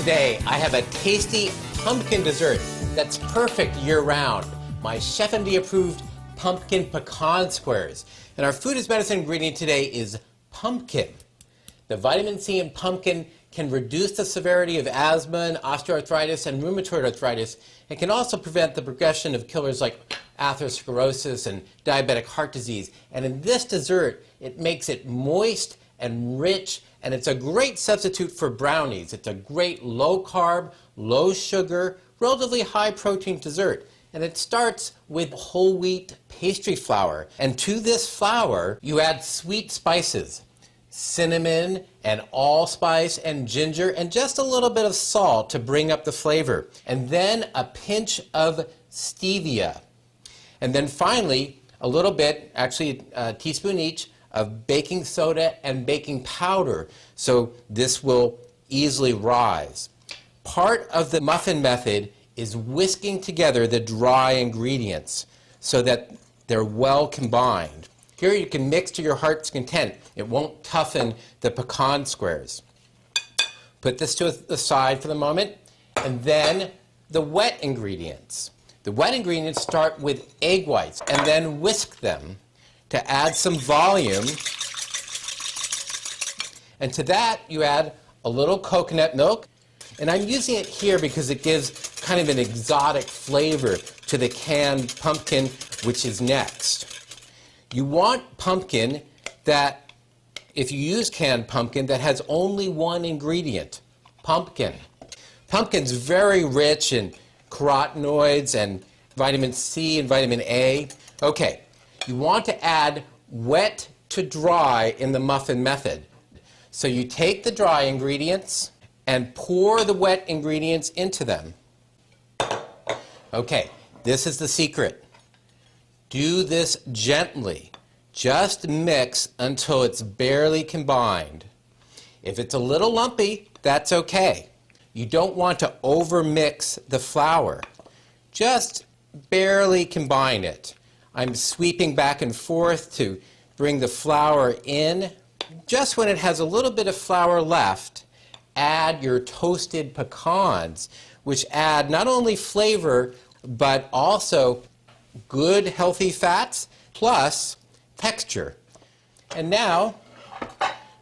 Today, I have a tasty pumpkin dessert that's perfect year-round. My ChefMD approved pumpkin pecan squares. And our food as medicine ingredient today is pumpkin. The vitamin C in pumpkin can reduce the severity of asthma and osteoarthritis and rheumatoid arthritis, and can also prevent the progression of killers like atherosclerosis and diabetic heart disease. And in this dessert, it makes it moist and rich, and it's a great substitute for brownies. It's a great low-carb, low-sugar, relatively high-protein dessert. And it starts with whole wheat pastry flour. And to this flour, you add sweet spices, cinnamon and allspice and ginger, and just a little bit of salt to bring up the flavor. And then a pinch of stevia. And then finally, a little bit, actually a teaspoon each, of baking soda and baking powder, so this will easily rise. Part of the muffin method is whisking together the dry ingredients so that they're well combined. Here you can mix to your heart's content. It won't toughen the pecan squares. Put this to the side for the moment, and then the wet ingredients. The wet ingredients start with egg whites and then whisk them to add some volume. And to that, you add a little coconut milk. And I'm using it here because it gives kind of an exotic flavor to the canned pumpkin, which is next. You want pumpkin that, if you use canned pumpkin, that has only one ingredient, pumpkin. Pumpkin's very rich in carotenoids and vitamin C and vitamin A. Okay. You want to add wet to dry in the muffin method. So you take the dry ingredients and pour the wet ingredients into them. Okay, this is the secret. Do this gently. Just mix until it's barely combined. If it's a little lumpy, that's okay. You don't want to overmix the flour. Just barely combine it. I'm sweeping back and forth to bring the flour in. Just when it has a little bit of flour left, add your toasted pecans, which add not only flavor, but also good healthy fats, plus texture. And now,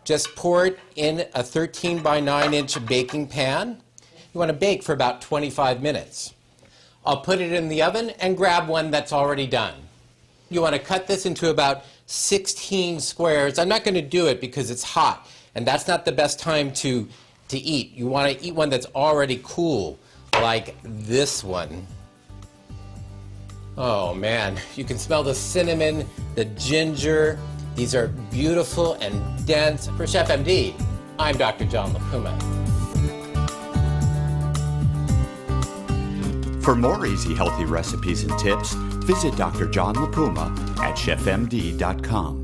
just pour it in a 13 by 9 inch baking pan. You want to bake for about 25 minutes. I'll put it in the oven and grab one that's already done. You want to cut this into about 16 squares. I'm not going to do it because it's hot, and that's not the best time to eat. You want to eat one that's already cool, like this one. Oh man, you can smell the cinnamon, the ginger. These are beautiful and dense. For ChefMD, I'm Dr. John LaPuma. For more easy, healthy recipes and tips, visit Dr. John LaPuma at chefmd.com.